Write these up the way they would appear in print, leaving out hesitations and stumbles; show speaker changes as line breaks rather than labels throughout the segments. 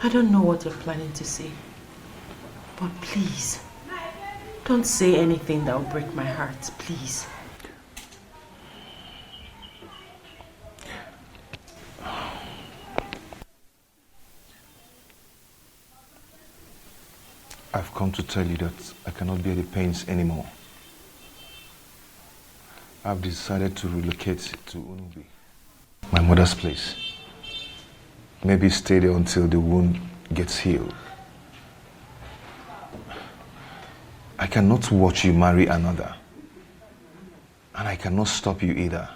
I don't know what you're planning to say. But please, don't say anything that will break my heart, please.
I've come to tell you that I cannot bear the pains anymore. I've decided to relocate to Unubi, my mother's place. Maybe stay there until the wound gets healed. I cannot watch you marry another. And I cannot stop you either.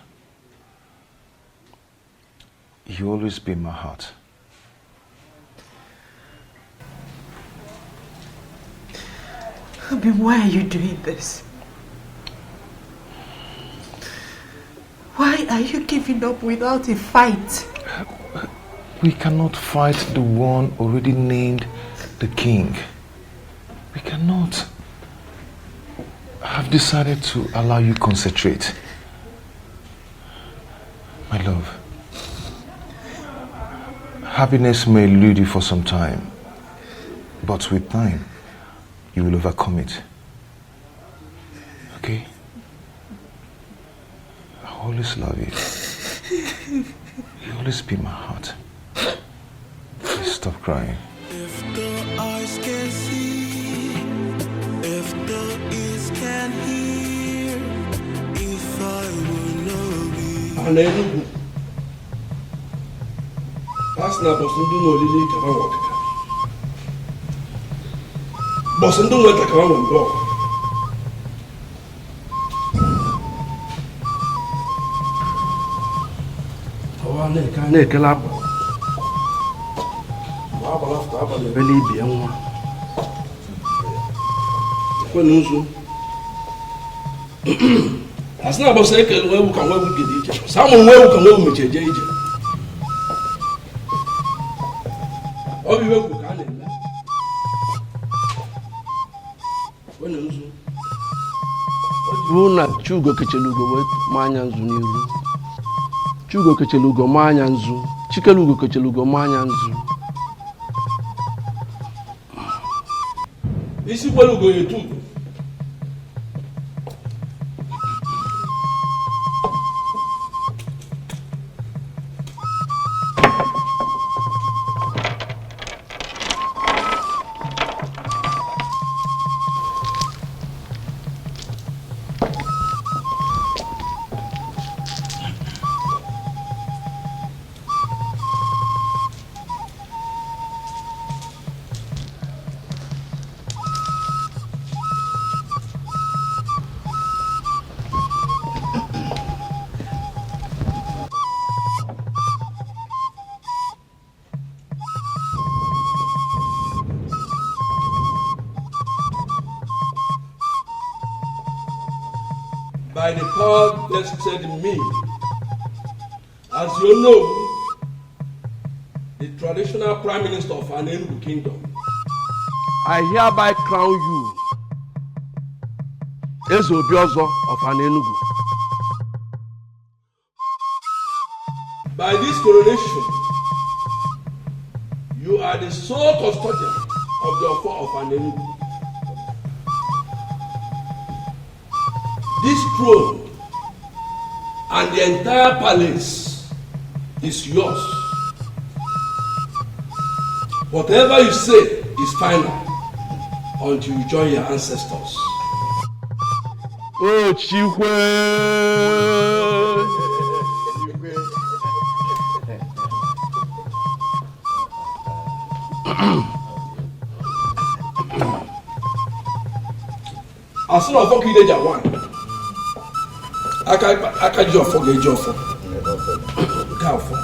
You always be in my heart.
Abi, why are you doing this? Why are you giving up without a fight?
We cannot fight the one already named the king. We cannot. I've decided to allow you concentrate. My love, happiness may elude you for some time, but with time, you will overcome it. Okay? I always love you. You always be my heart. Please stop crying.
If the eyes can see, if the ears can hear, if I will know you.
Hallelujah. Pasna bosundu no lili kama wakaka. Bosundu no kama wambo. Awane kane kelapa. Abala aba le beli bi enwa. Ko nusu. Asna bosa ekelu ewu kan wewu gidi ije. Samu wewu kan wewu mecheje ije. Obi wewu kan le. Ko nusu.
Ojibu na chugo kechelugo we manya nzu n'iru. Chugo kechelugo manya nzu. Chikelugo kechelugo manya nzu.
Isi kwelugo yetu. By the power vested in me, as you know, the traditional Prime Minister of an Enugu Kingdom,
I hereby crown you as Obiozo of an Enugu.
By this coronation, you are the sole custodian of the affair of an Enugu. This throne and the entire palace is yours. Whatever you say is final until you join your ancestors.
Oh, Chikwe!
As soon as you get one. Aka jọfọ ga-ejọfọ. Gafọ.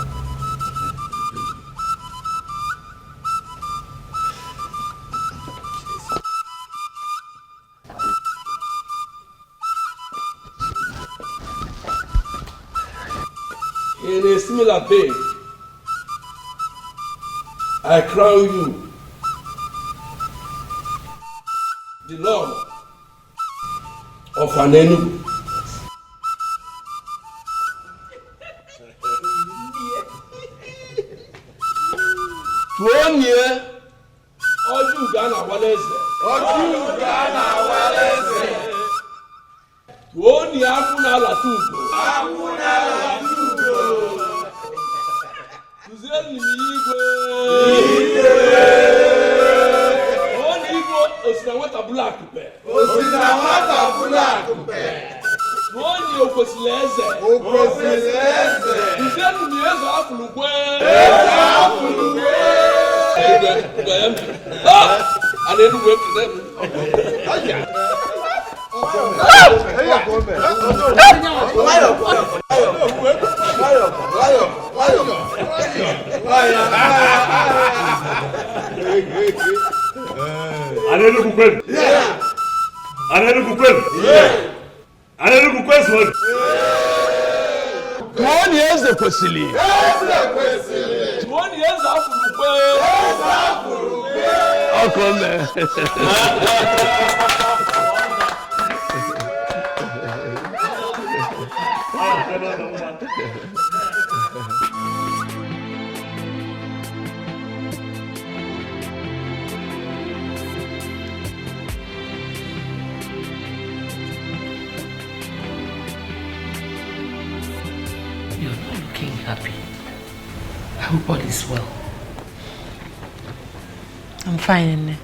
In a similar vein, I crown you the Lord of an Enugu.
Tuonye.
Oju Ghana waleze.
Oju Ghana waleze.
Tuonye akuna latugo.
Akuna latugo.
Tuzeni igwe. Tuonye igwe osinawata black pe.
Osinawata black pe.
Tuonye okosileze.
Okosileze.
Tuzeni yezo afulukwe. And then we to them.
One years the Kwesili.
1 years after
I'll come there.
You're not looking happy. I hope all is well.
I'm fine, Nne.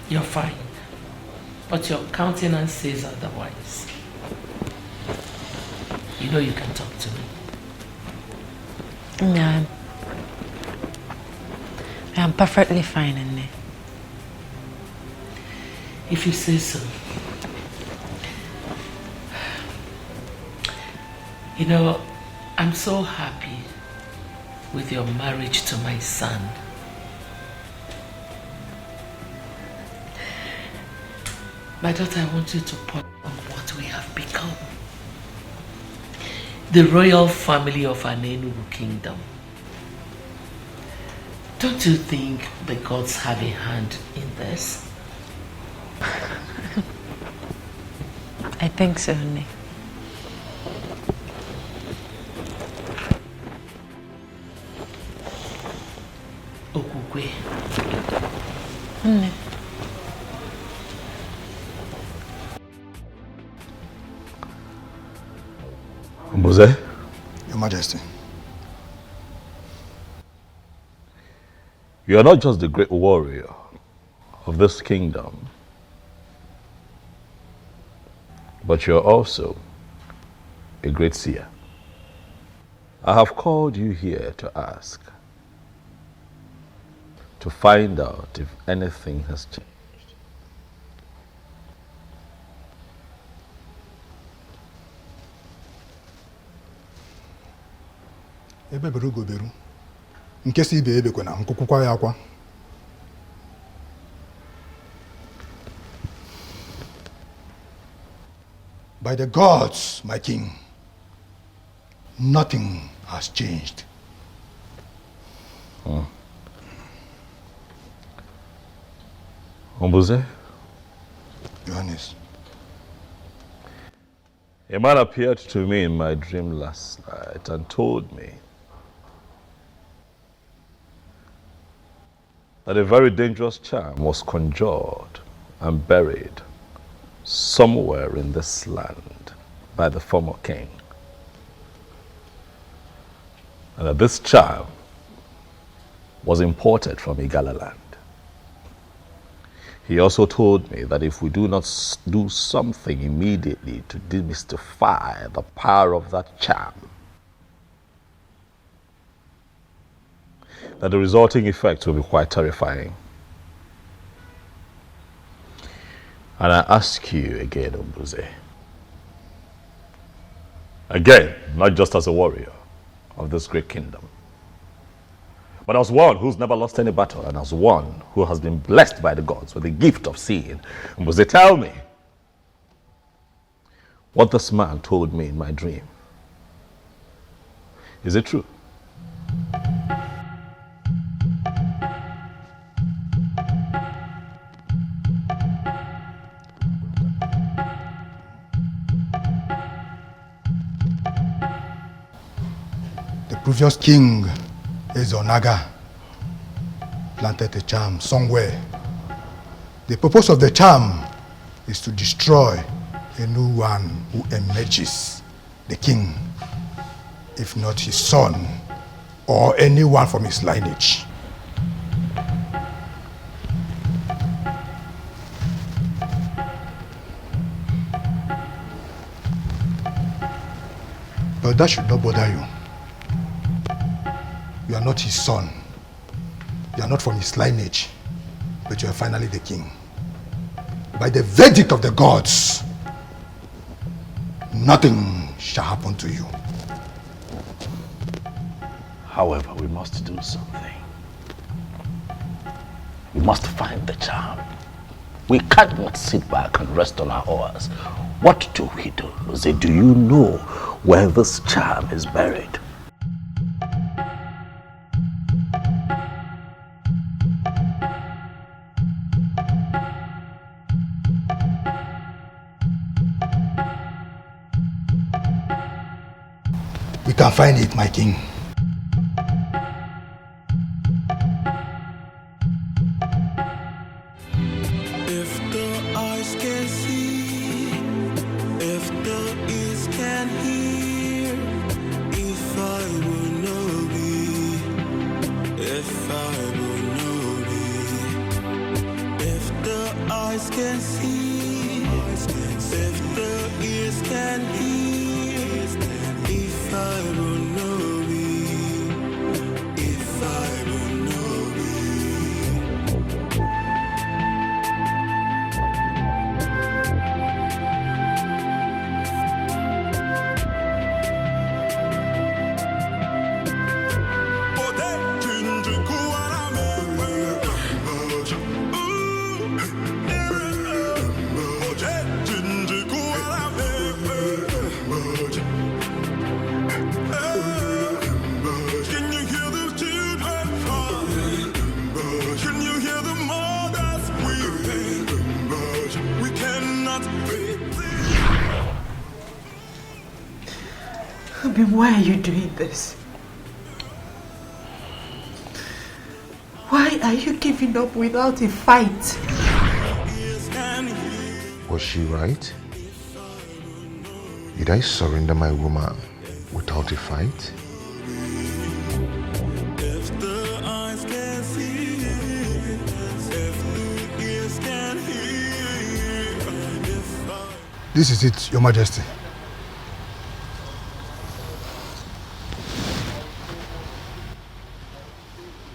You're fine. But your countenance says otherwise. You know you can talk to me.
Yeah, I'm perfectly fine, Nne.
If you say so. You know, I'm so happy with your marriage to my son. My daughter, I want you to ponder on what we have become. The royal family of an Enugu kingdom. Don't you think the gods have a hand in this?
I think so, Nne.
Okukwe.
Nne.
Mose?
Your Majesty.
You are not just the great warrior of this kingdom, but you are also a great seer. I have called you here to ask, to find out if anything has changed.
Ebe beru go beru. Nke si ibe ebe kwena nkukwukwa ya akwa. By the gods, my king, nothing has changed.
Mbuze?
Johannes.
A man appeared to me in my dream last night and told me that a very dangerous charm was conjured and buried somewhere in this land by the former king. And that this charm was imported from Igala land. He also told me that if we do not do something immediately to demystify the power of that charm, that the resulting effects will be quite terrifying. And I ask you again, Mbuze, again, not just as a warrior of this great kingdom, but as one who's never lost any battle and as one who has been blessed by the gods with the gift of seeing. Mbuze, tell me what this man told me in my dream. Is it true?
The previous king is Onaga planted a charm somewhere. The purpose of the charm is to destroy a new one who emerges, the king, if not his son or anyone from his lineage. But that should not bother you. You are not his son. You are not from his lineage, but you are finally the king. By the verdict of the gods, nothing shall happen to you.
However, we must do something. We must find the charm. We cannot sit back and rest on our oars. What do we do? Say, do you know where this charm is buried?
We can find it, my king.
If the eyes can see, if the ears can hear, if I will know be, if I will know be, if the eyes can see, if the ears can hear, if I will know be, if I will know be.
Why are you doing this? Why are you giving up without a fight?
Was she right? Did I surrender my woman without a fight?
If the eyes can see, if the ears can hear,
This is it, Your Majesty.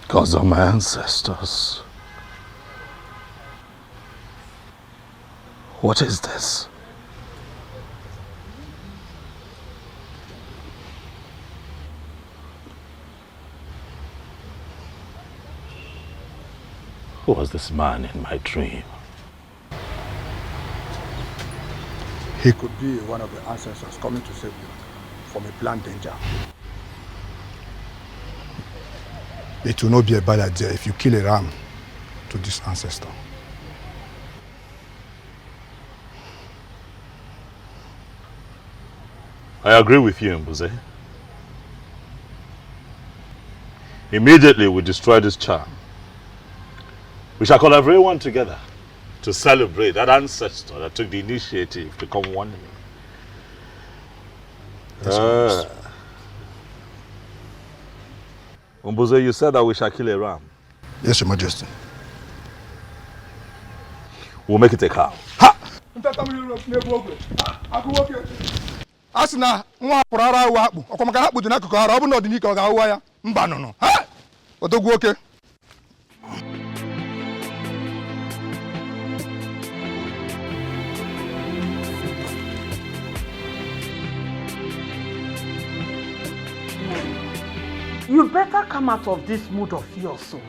Gods are my ancestors. What is this? Who was this man in my dream?
He could be one of the ancestors coming to save you from a planned danger. It will not be a bad idea if you kill a ram to this ancestor.
I agree with you, Mbuze. Immediately we destroy this charm. We shall call everyone together to celebrate that ancestor that took the initiative to come one me.
Yes,
Mbuze, you said that we shall kill a ram.
Yes, Your Majesty.
We'll make it a cow.
Ha! Asina, nwa purara wa akpu. Okwamaka na akpu dị n'akụkụ ara, ọ bụ na ọdịnike ọ ga-ahụwa ya. Mba nụnụ. Ha! Odogwu oke.
You better come out of this mood of yours soon.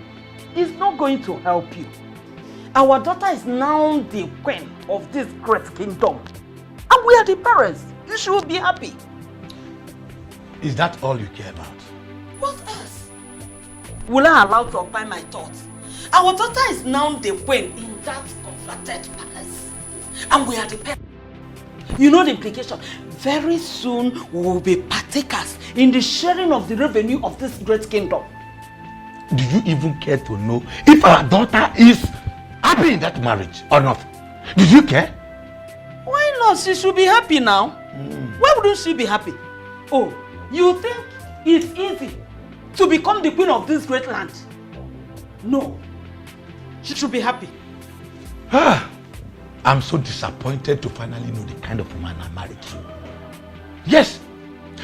It's not going to help you. Our daughter is now the queen of this great kingdom. And we are the parents. You should be happy.
Is that all you care about?
What else? Will I allow to occupy my thoughts? Our daughter is now the queen in that converted palace. And we are the parents. You know the implication. Very soon we will be partakers in the sharing of the revenue of this great kingdom.
do you even care to know if our daughter is happy in that marriage or not? Did you care?
Why not? She should be happy now. Why wouldn't she be happy? Oh, you think it's easy to become the queen of this great land? No. She should be happy.
I'm so disappointed to finally know the kind of man I married to. Yes,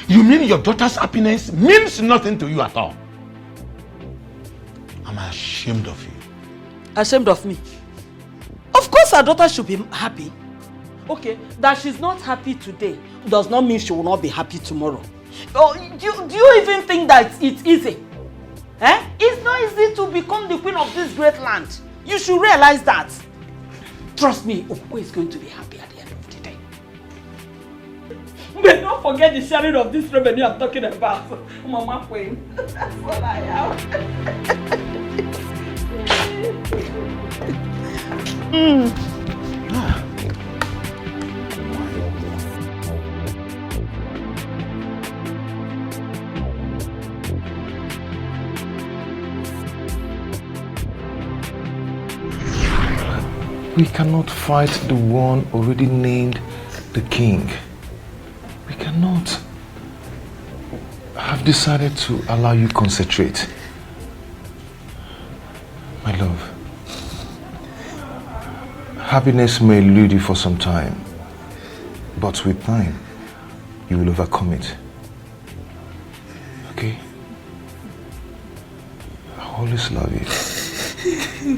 you mean your daughter's happiness means nothing to you at all? I'm ashamed of you.
Ashamed of me? Of course our daughter should be happy. Okay, that she's not happy today does not mean she will not be happy tomorrow. Oh, do you even think that it's easy? Eh? It's not easy to become the queen of this great land. You should realize that. Trust me, Okwe is going to be happy at the end of the day. But don't forget the sharing of this revenue I'm talking about. Mama Queen. That's what I am.
We cannot fight the one already named the king. We cannot. I've decided to allow you concentrate. My love, happiness may elude you for some time, but with time, you will overcome it. Okay? I always love you.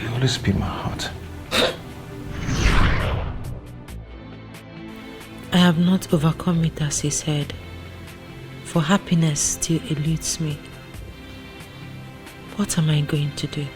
You always be my heart.
I have not overcome it, as he said, for happiness still eludes me. What am I going to do?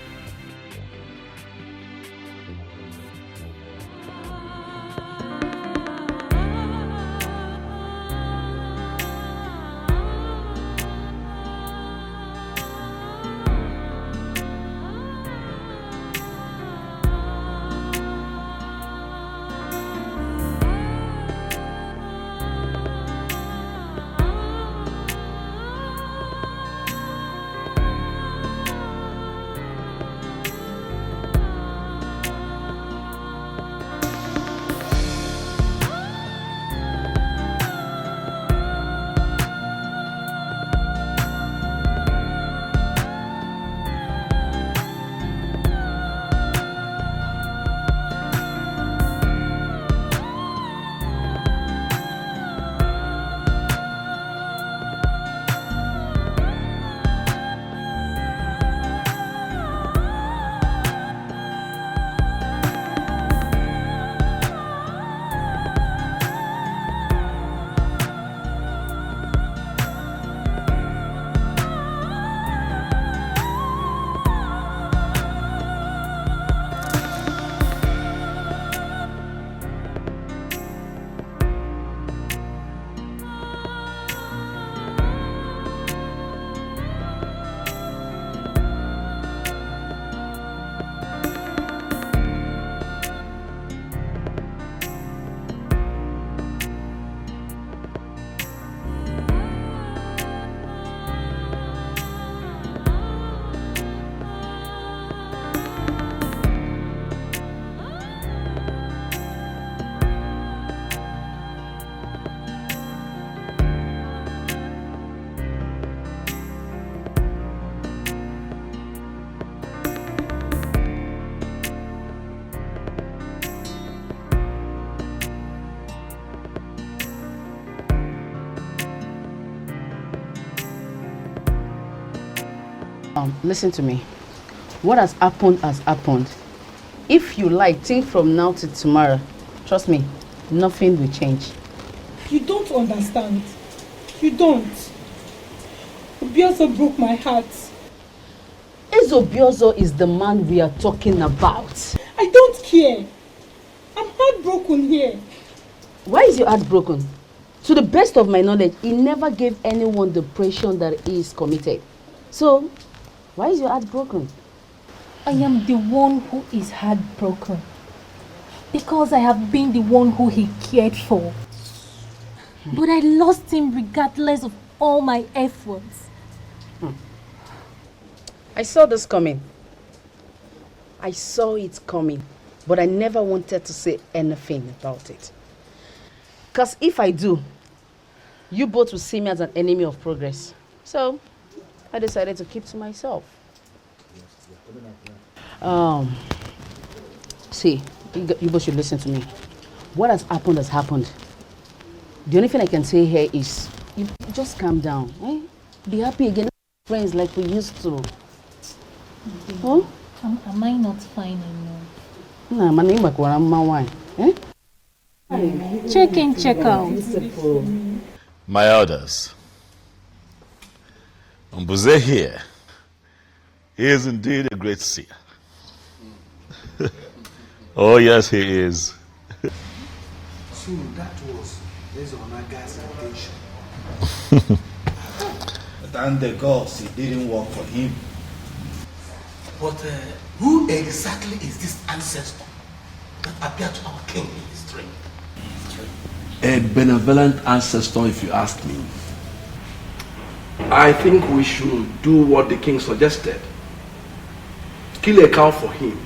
Listen to me. What has happened has happened. If you like, think from now to tomorrow. Trust me, nothing will change.
You don't understand. You don't. Obiozo broke my heart.
Obiozo is the man we are talking about.
I don't care. I'm heartbroken here.
Why is your heart broken? To the best of my knowledge, he never gave anyone the impression that he is committed. So, why is your heart broken?
I am the one who is heartbroken. Because I have been the one who he cared for. But I lost him regardless of all my efforts.
I saw this coming. I saw it coming, but I never wanted to say anything about it. Because if I do, you both will see me as an enemy of progress. So, I decided to keep to myself. See, you both should listen to me. What has happened. The only thing I can say here is, you just calm down. Eh? Be happy again, friends like we used to. Huh?
Am I not fine anymore?
Nah, my name is wine. Eh?
Check in, check out.
My elders, Mbuze here, he is indeed a great seer. Oh yes, he is.
So that was Ezonaga's intention. Thank the gods it didn't work for him. But who exactly is this ancestor that appeared to our king in his dream?
A benevolent ancestor, if you ask me. I think we should do what the king suggested. Kill a cow for him,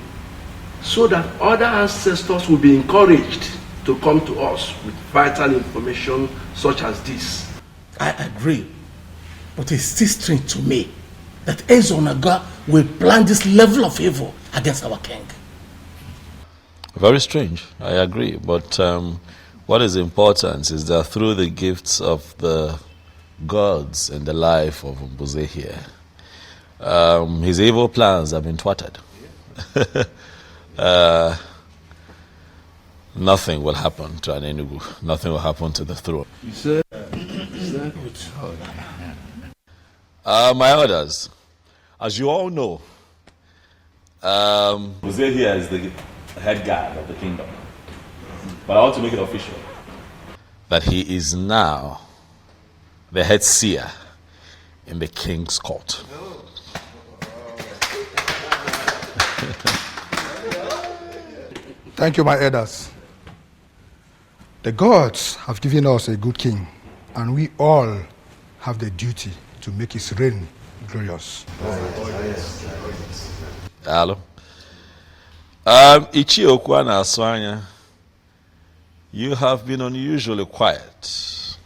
so that other ancestors will be encouraged to come to us with vital information such as this.
I agree, but it's still strange to me that Ezonaga will plan this level of evil against our king.
Very strange, I agree, but what is important is that through the gifts of the gods in the life of Mbuze here, his evil plans have been thwarted. Nothing will happen to an Enugu. Nothing will happen to the throne.
You said,
my elders, as you all know, Mbuze here is the head guard of the kingdom. But I want to make it official that he is now the head seer in the king's court.
Thank you, my elders. The gods have given us a good king, and we all have the duty to make his reign glorious.
Hello. Ichi Okwana Aswanya, you have been unusually quiet.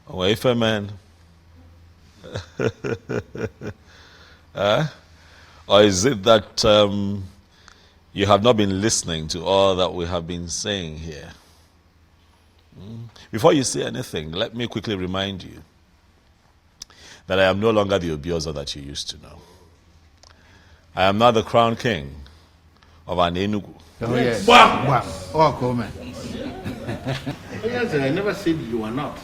Away from man. Or is it that you have not been listening to all that we have been saying here? Before you say anything, let me quickly remind you that I am no longer the Obioza that you used to know. I am now the crown king of an Enugu.
Oh, yes.
Wow.
Wow. Oh, cool, man.
Yes, I never said you are not.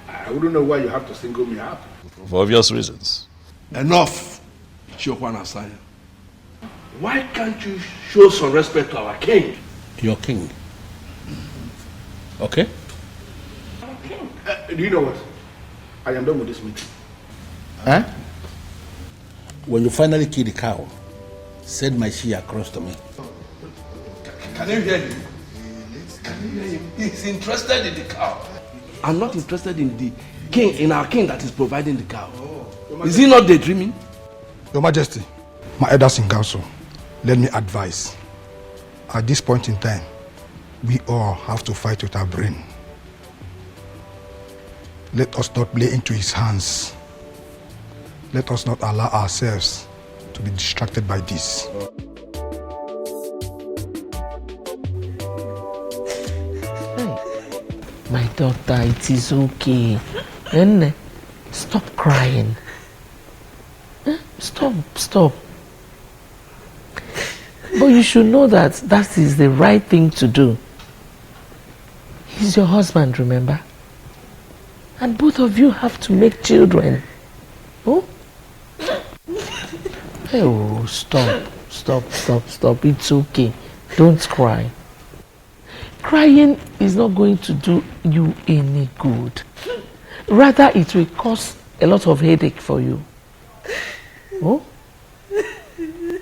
I wouldn't know why you have to single me out.
For obvious reasons.
Enough, Chiokwana Asanya. Why can't you show some respect to our king?
Your king. Okay?
Do you know what? I am done with this meeting.
Huh? When you finally kill the cow, send my she across to me.
Can you hear him? Can you hear him? He's interested in the cow. I'm not interested in the king, in our king that is providing the cow. Is he not daydreaming?
Your Majesty, my elders in council, let me advise. At this point in time, we all have to fight with our brain. Let us not play into his hands. Let us not allow ourselves to be distracted by this.
My daughter, it is okay. Nene, stop crying. Stop. But you should know that that is the right thing to do. He's your husband, remember? And both of you have to make children. Oh? Oh, stop. It's okay. Don't cry. Crying is not going to do you any good. Rather, it will cause a lot of headache for you. Oh?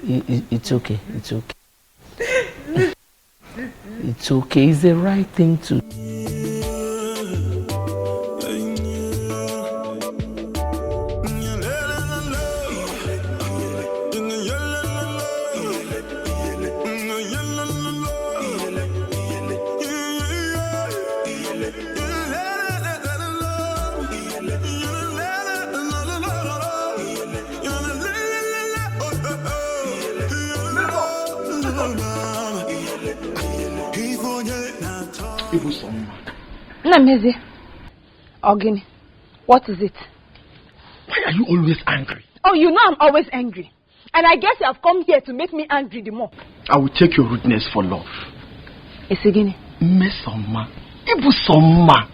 It's okay. It's okay. It's the right thing to do.
Namezi. Ogini, what is it?
Why are you always angry?
Oh, you know I'm always angry. And I guess you have come here to make me angry the more.
I will take your rudeness for love.
Isigini.
Mesoma. Ibusoma.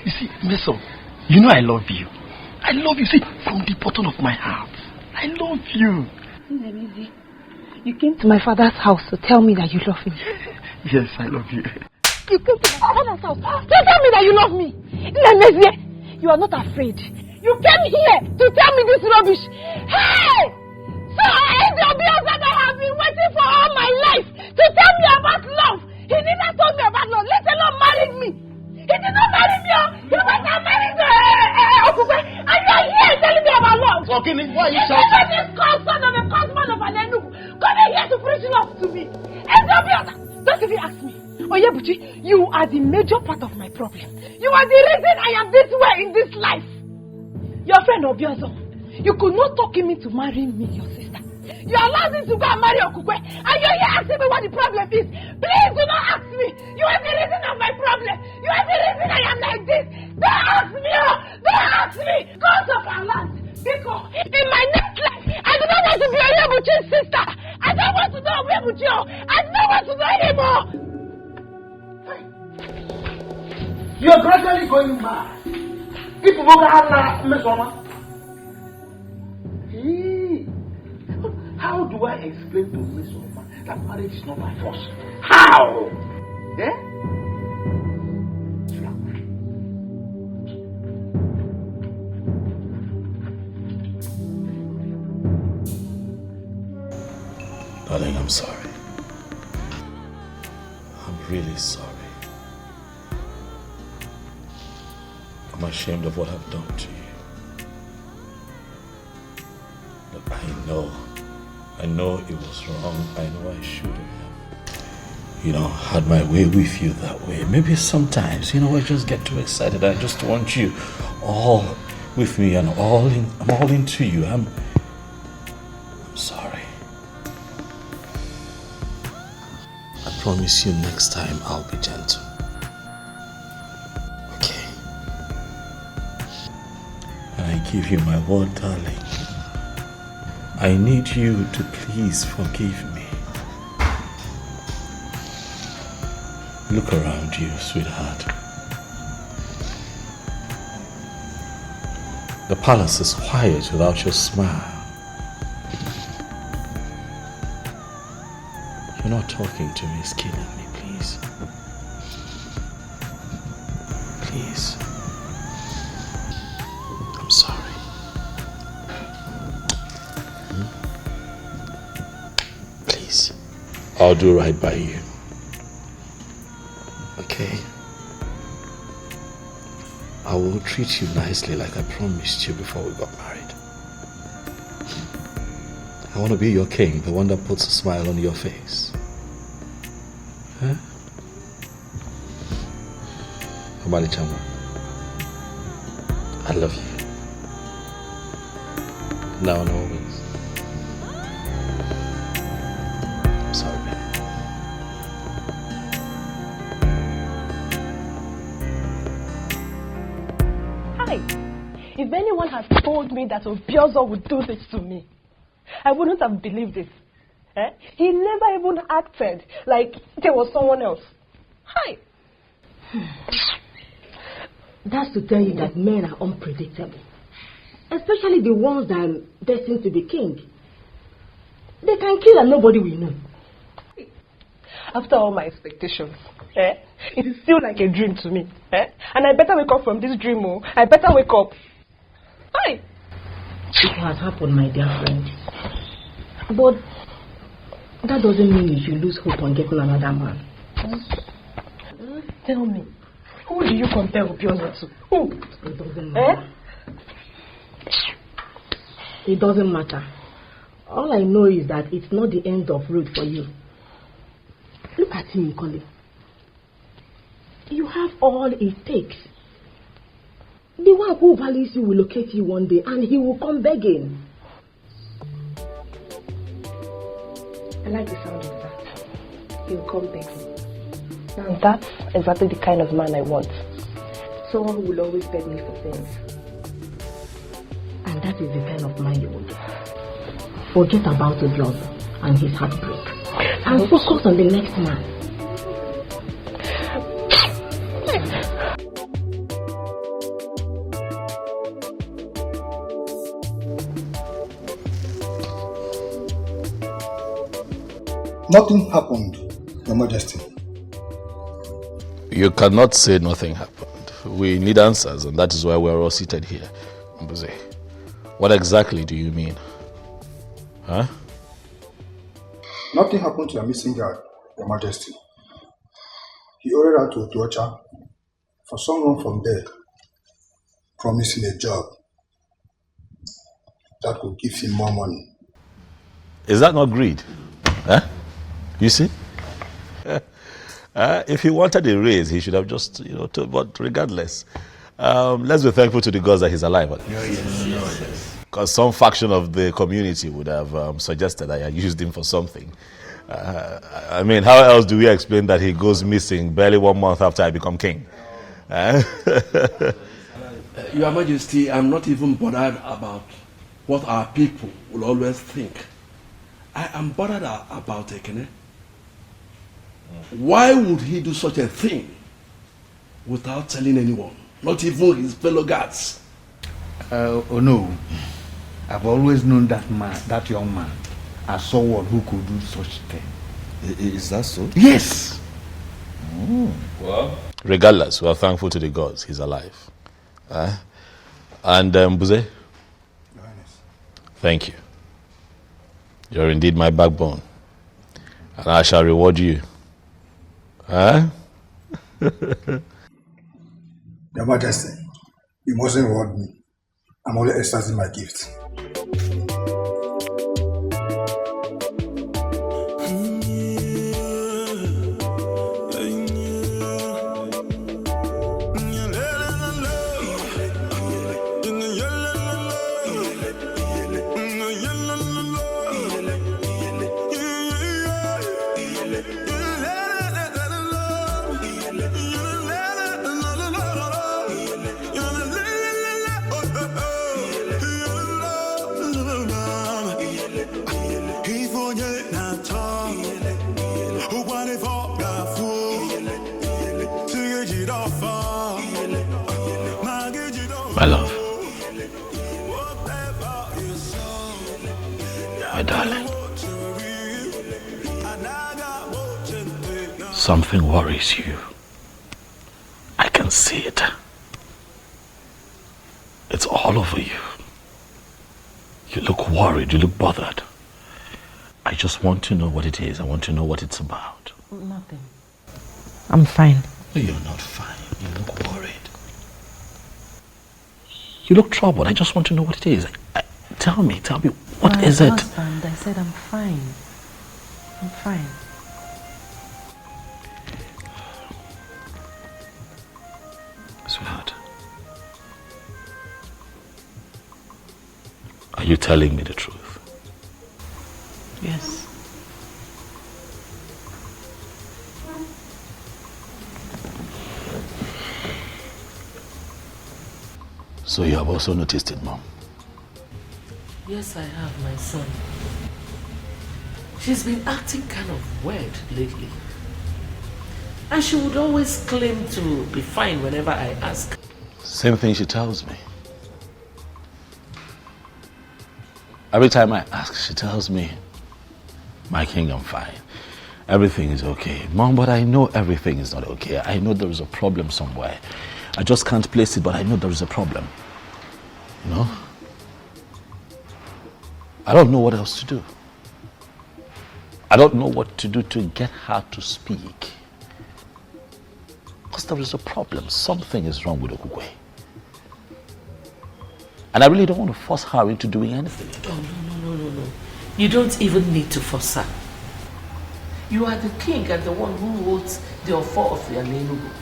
You see, Meso, you know I love you. I love you, see, from the bottom of my heart. I love you.
Namezi, you came to my father's house to tell me that you love him.
Yes, I love you.
You came to my father's house to tell me that you love me. Namezi, you are not afraid. You came here to tell me this rubbish. Hey! So I am the abuse that I have been waiting for all my life to tell me about love. He never told me about love, let alone married me. He did not marry me. He went and married Okukwe. And you are here telling me about love.
Ogini, why are you shouting?
This son of a cosman of an Enugu coming here to preach love to me. And the abuse, don't even ask me. Oyebuchi, you are the major part of my problem. You are the reason I am this way in this life. Your friend Obiozo, you could not talk him into marrying me, your sister. You allowed him to go and marry Okukwe, and you're here asking me what the problem is. Please do not ask me. You are the reason of my problem. You are the reason I am like this. Don't ask me. Don't ask me. Cause of our land. Because in my next life, I do not want to be Oyebuchi's sister. I don't want to know Oyebuchi. I do not want to know anymore.
You're gradually going mad. People go to Mesoma. How do I explain to Mesoma that marriage is not by force? How? Eh?
Darling, I'm sorry. I'm really sorry. I'm ashamed of what I've done to you. Look, I know it was wrong. I know I should have, had my way with you that way. Maybe sometimes, I just get too excited. I just want you all with me and I'm all into you. I'm sorry. I promise you next time I'll be gentle. I give you my word, darling. I need you to please forgive me. Look around you, sweetheart. The palace is quiet without your smile. You're not talking to me, it's killing me, please. Please. I'm sorry. Please. I'll do right by you. Okay? I will treat you nicely like I promised you before we got married. I want to be your king, the one that puts a smile on your face. Huh? Amalichama, I love you. Now and always. I'm sorry, baby.
Hi. If anyone had told me that Obiozo would do this to me, I wouldn't have believed it. Eh? He never even acted like there was someone else. Hi.
That's to tell you that men are unpredictable. Especially the ones that are destined to be king. They can kill and nobody will know.
After all my expectations, it is still like a dream to me. And I better wake up from this dream. I better wake up. Hi.
It has happened, my dear friend. But that doesn't mean you should lose hope on getting another man.
Tell me, who do you compare Obiozo to? Who?
It doesn't matter. It doesn't matter. All I know is that it's not the end of road for you. Look at him, Colin. You have all it takes. The one who values you will locate you one day and he will come begging.
I like the sound of that. He'll come begging. Now that's exactly the kind of man I want. someone who will always beg me for things. And that is the kind of man you will get. Forget about his love and his heartbreak. And focus on the next man.
Nothing happened, Your Majesty.
You cannot say nothing happened. We need answers, and that is why we're all seated here. Mbuze, what exactly do you mean? Huh?
Nothing happened to your missing girl, Your Majesty. He ordered her to Otuocha for someone from there promising a job that could give him more money.
Is that not greed? Huh? You see? If he wanted a raise, he should have just, but regardless, let's be thankful to the gods that he's alive. Yes. Because some faction of the community would have suggested that I used him for something. I mean, how else do we explain that he goes missing barely 1 month after I become king?
Your Majesty, I'm not even bothered about what our people will always think. I am bothered about Ekene. Why would he do such a thing without telling anyone, not even his fellow guards?
Oh no, I've always known that man, that young man, as someone who could do such thing.
Is that so?
Yes.
Well, regardless, we are thankful to the gods he's alive. And Buze, thank you. You're indeed my backbone, and I shall reward you. Huh?
Your Majesty, you mustn't reward me. I'm only exercising my gift.
My love, my darling, something worries you. I can see it. It's all over you. You look worried, you look bothered. I just want to know what it is. I want to know what it's about.
Nothing. I'm fine.
No, you're not fine. You look worried. You look troubled. I just want to know what it is. Tell me, what is it?
Husband, I said I'm fine. I'm fine.
Sweetheart, are you telling me the truth?
Yes.
So you have also noticed it, Mom?
Yes, I have, my son. She's been acting kind of weird lately. And she would always claim to be fine whenever I ask.
Same thing she tells me. Every time I ask, she tells me, my king, I'm fine. Everything is okay. Mom, but I know everything is not okay. I know there is a problem somewhere. I just can't place it, but I know there is a problem. You know? I don't know what else to do. I don't know what to do to get her to speak. Because there is a problem. Something is wrong with Okukwe. And I really don't want to force her into doing anything.
Oh, no. You don't even need to force her. You are the king and the one who holds the offer of your Nollywood.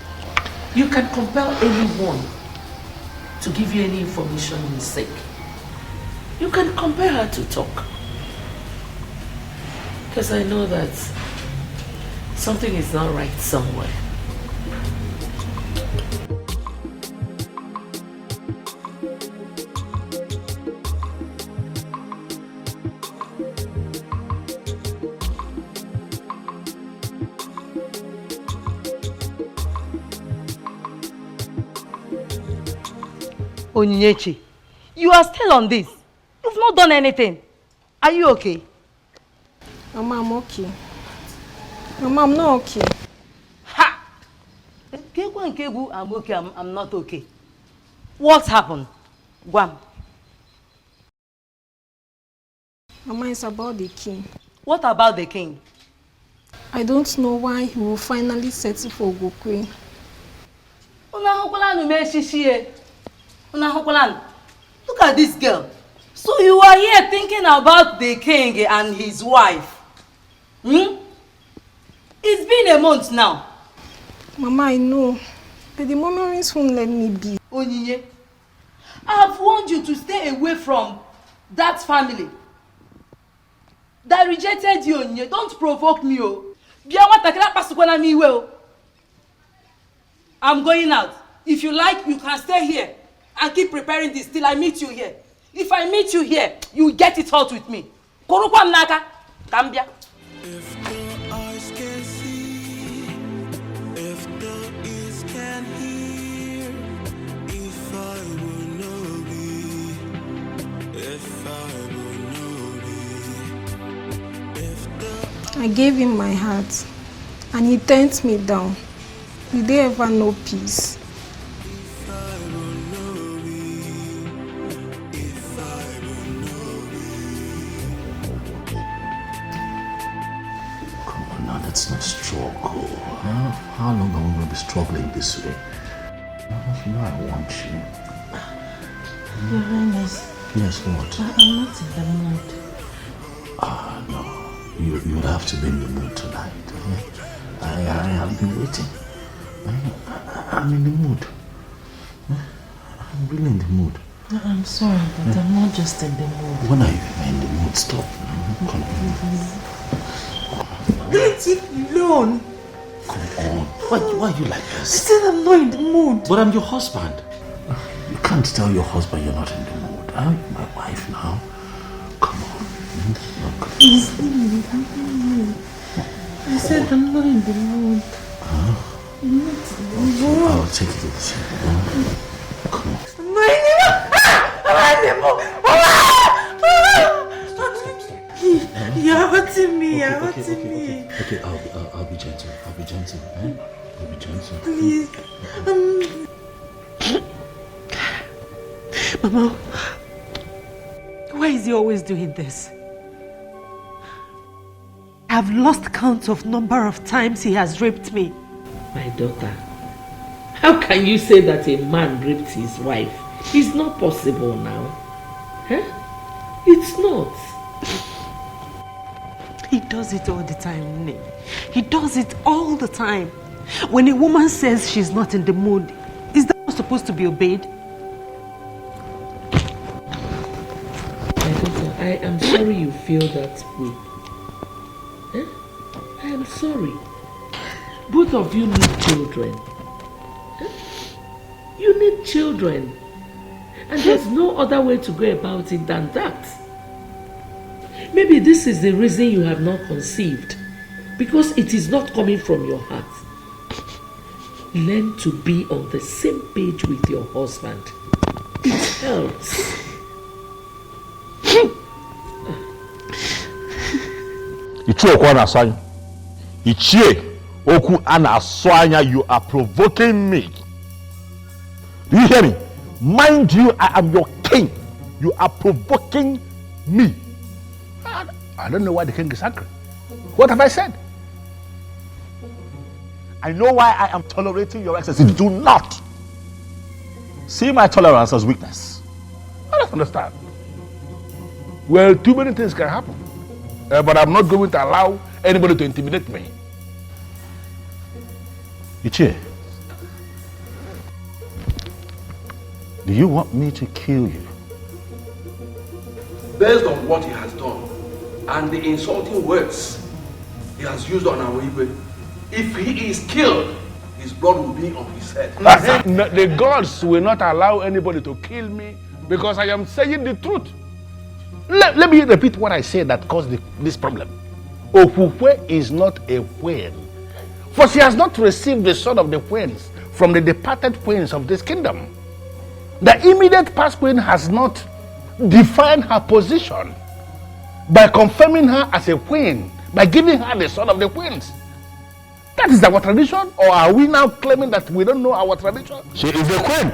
You can compel anyone to give you any information you seek. You can compel her to talk. Because I know that something is not right somewhere.
Onyinyechi, you are still on this. You've not done anything. Are you okay?
Mama, I'm okay. Mama, I'm not okay.
Ha! I'm okay, I'm not okay. What happened? Guam.
Mama, it's about the king.
What about the king?
I don't know why he will finally settle for Gokwe.
Look at this girl. So you are here thinking about the king and his wife. It's been a month now.
Mama, I know. But the memories won't let me be.
Onyinye, I have warned you to stay away from that family that rejected you, Onyinye. Don't provoke me, oh. I'm going out. If you like, you can stay here and keep preparing this till I meet you here. If I meet you here, you get it hot with me. Korukwa mnaka, kambia.
If the eyes can see, if the ears can hear, if I will know thee, if I will know thee, if the...
I gave him my heart and he turned me down. Will they ever know peace?
Let's not struggle. How long are we going to be struggling this way? You know I want you.
Your Highness.
Yes, what?
I'm not in the mood.
No. You have to be in the mood tonight. I have been waiting. I'm in the mood. I'm really in the mood.
I'm sorry, but I'm not just in the mood.
When are you in the mood? Stop. Come on.
Let it alone.
Come on. Why are you like this?
I said I'm not in the mood.
But I'm your husband. You can't tell your husband you're not in the mood. I'm my wife now. Come on.
I said I'm not in the mood. I'm not in the mood.
I'll take it easy. Come on.
I'm not in the mood. I'm in the mood. You're hurting me. You're hurting me.
Okay, I'll be gentle. I'll be gentle. I'll be gentle.
Please. Mama, why is he always doing this? I've lost count of number of times he has raped me.
My daughter, how can you say that a man raped his wife? It's not possible now. Huh? It's not.
He does it all the time, Nne. He does it all the time. When a woman says she's not in the mood, is that not supposed to be obeyed?
My daughter, I am sorry you feel that way. Huh? I am sorry. Both of you need children. Huh? You need children. And there's no other way to go about it than that. Maybe this is the reason you have not conceived, because it is not coming from your heart. Learn to be on the same page with your husband. It helps.
You are provoking me. Do you hear me? Mind you, I am your king. You are provoking me. I don't know why the king is angry. What have I said? I know why I am tolerating your excesses. Do not see my tolerance as weakness. I don't understand.
Well, too many things can happen. But I'm not going to allow anybody to intimidate me.
Ichie, do you want me to kill you?
Based on what he has done and the insulting words he has used on our Igwe, if he is killed, his blood will be on his head. The gods will not allow anybody to kill me because I am saying the truth. Let me repeat what I said that caused this problem. Ofukwe is not a queen, for she has not received the son of the queens from the departed queens of this kingdom.
The immediate past queen has not defined her position by confirming her as a queen, by giving her the son of the queens. That is our tradition, or are we now claiming that we don't know our tradition?
She is a queen.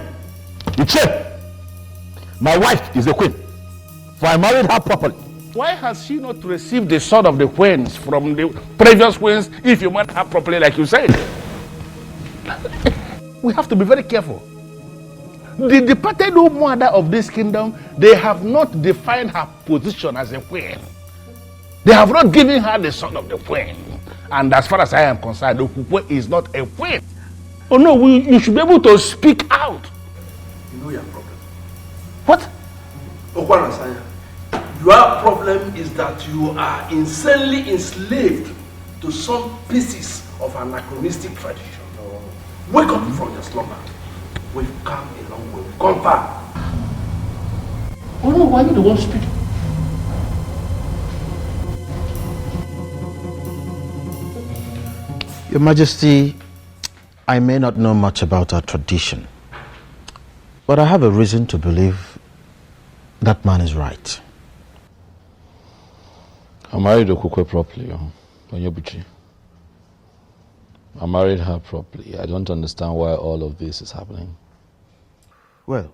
Iche, my wife is a queen. For I married her properly.
Why has she not received the sword of the queens from the previous queens if you married her properly like you said? We have to be very careful. The departed mother of this kingdom, they have not defined her position as a queen. They have not given her the sword of the queen. And as far as I am concerned, Okukwe is not a queen. Oh no, you should be able to speak out.
You know your problem.
What?
Okwanasanya, your problem is that you are insanely enslaved to some pieces of anachronistic tradition. Wake up from your slumber. We've come a long way. We've gone far.
Oh no, why are you the one speaking?
Your Majesty, I may not know much about our tradition, but I have a reason to believe that man is right.
I married Okukwe properly, Onyebuchi. I married her properly. I don't understand why all of this is happening.
Well,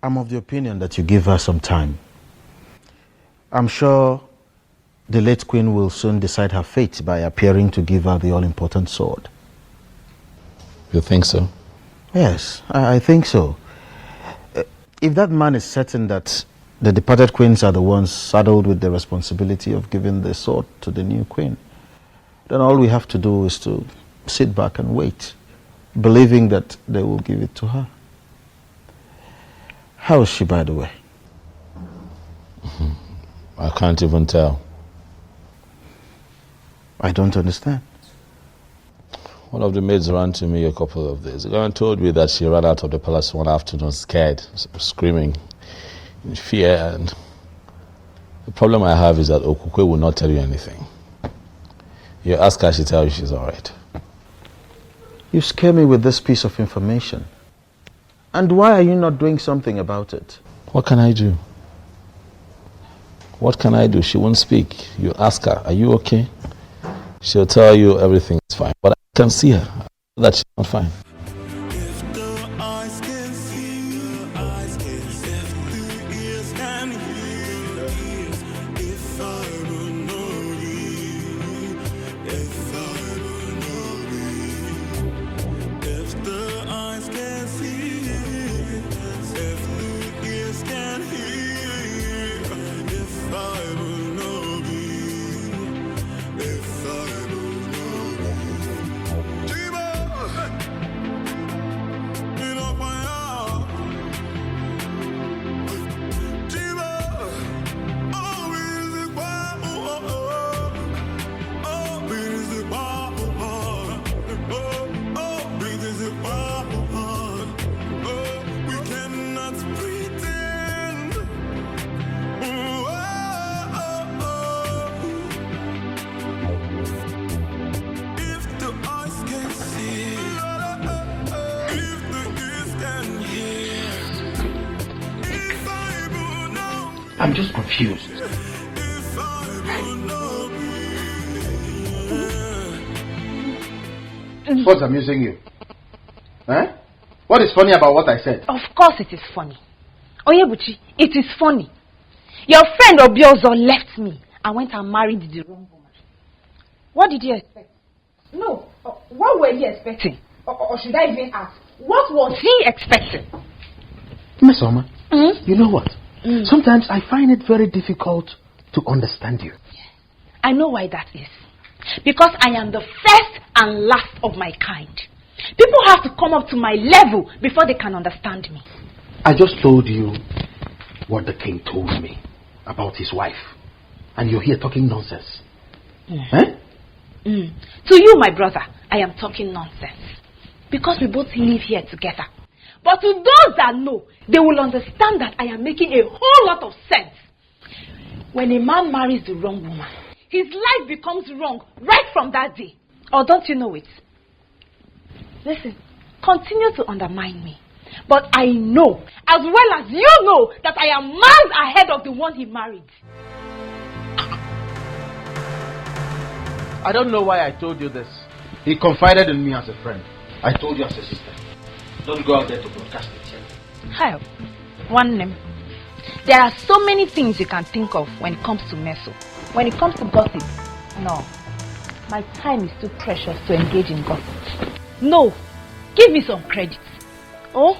I'm of the opinion that you give her some time. I'm sure the late queen will soon decide her fate by appearing to give her the all-important sword.
You think so?
Yes, I think so. If that man is certain that the departed queens are the ones saddled with the responsibility of giving the sword to the new queen, then all we have to do is to sit back and wait, believing that they will give it to her. How is she, by the way?
I can't even tell.
I don't understand.
One of the maids ran to me a couple of days ago and told me that she ran out of the palace one afternoon scared, screaming in fear. And the problem I have is that Okukwe will not tell you anything. You ask her, she tells you she's all right.
You scare me with this piece of information. And why are you not doing something about it?
What can I do? What can I do? She won't speak. You ask her, are you okay? She'll tell you everything is fine. But I can see her, that she's not fine.
I'm just confused.
What's amusing you? Eh? What is funny about what I said?
Of course it is funny. Onyebuchi, it is funny. Your friend Obiozo left me and went and married the wrong woman. What did you expect? No, what were you expecting? Or should I even ask? What was he expecting?
Miss Oma, you know what? Sometimes I find it very difficult to understand you.
I know why that is. Because I am the first and last of my kind. People have to come up to my level before they can understand me.
I just told you what the king told me about his wife. And you're here talking nonsense. Eh?
To you, my brother, I am talking nonsense. Because we both live here together. But to those that know, they will understand that I am making a whole lot of sense. When a man marries the wrong woman, his life becomes wrong right from that day. Or don't you know it? Listen, continue to undermine me. But I know, as well as you know, that I am miles ahead of the one he married.
I don't know why I told you this. He confided in me as a friend. I told you as a sister. Don't go out there to broadcast it.
Hi, one name. There are so many things you can think of when it comes to Meso. When it comes to gossip, no. My time is too precious to engage in gossip. No, give me some credit. Oh?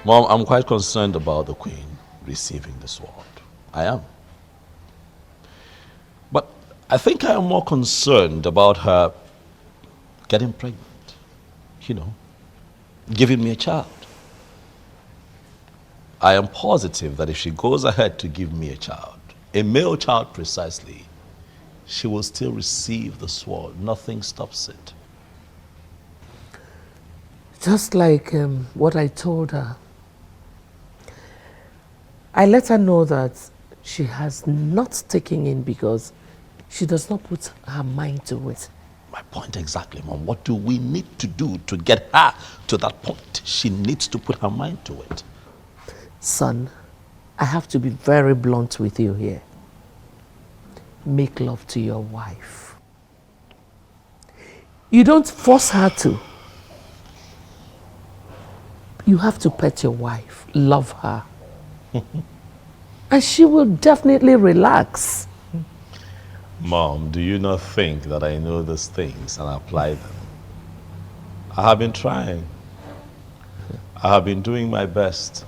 Mom, I'm quite concerned about the Queen receiving the sword. I am. But I think I am more concerned about her getting pregnant. You know, giving me a child. I am positive that if she goes ahead to give me a child, a male child precisely, she will still receive the sword. Nothing stops it.
Just like what I told her. I let her know that she has not taken in because she does not put her mind to it.
My point exactly, Mom. What do we need to do to get her to that point? She needs to put her mind to it.
Son, I have to be very blunt with you here. Make love to your wife. You don't force her to. You have to pet your wife, love her. And she will definitely relax.
Mom, do you not think that I know these things and apply them? I have been trying. I have been doing my best.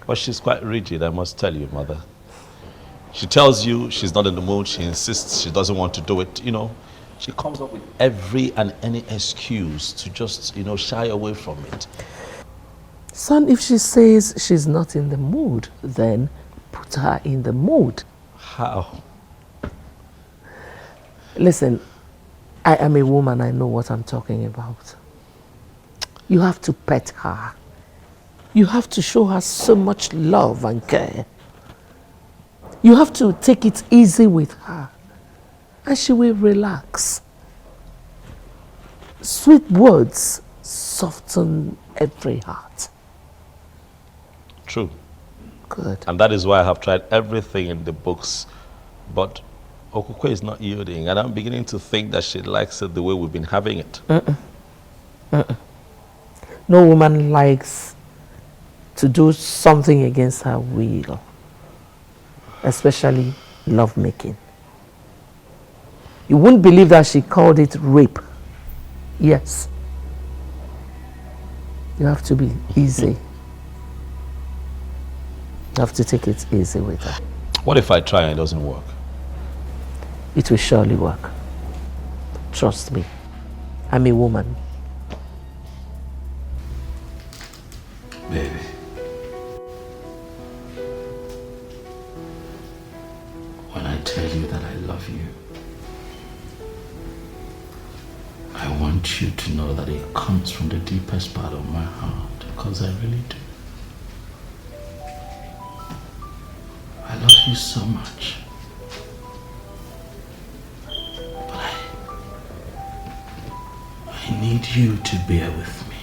But she's quite rigid, I must tell you, Mother. She tells you she's not in the mood, she insists she doesn't want to do it, you know. She comes up with every and any excuse to just, you know, shy away from it.
Son, if she says she's not in the mood, then put her in the mood.
How?
Listen, I am a woman, I know what I'm talking about. You have to pet her. You have to show her so much love and care. You have to take it easy with her, and she will relax. Sweet words soften every heart.
True.
Good.
And that is why I have tried everything in the books, but Okukwe is not yielding, and I'm beginning to think that she likes it the way we've been having it.
No woman likes to do something against her will, especially lovemaking. You wouldn't believe that she called it rape. Yes. You have to be easy. You have to take it easy with her.
What if I try and it doesn't work?
It will surely work. Trust me. I'm a woman.
Baby. When I tell you that I love you, I want you to know that it comes from the deepest part of my heart, because I really do. I love you so much. But I need you to bear with me.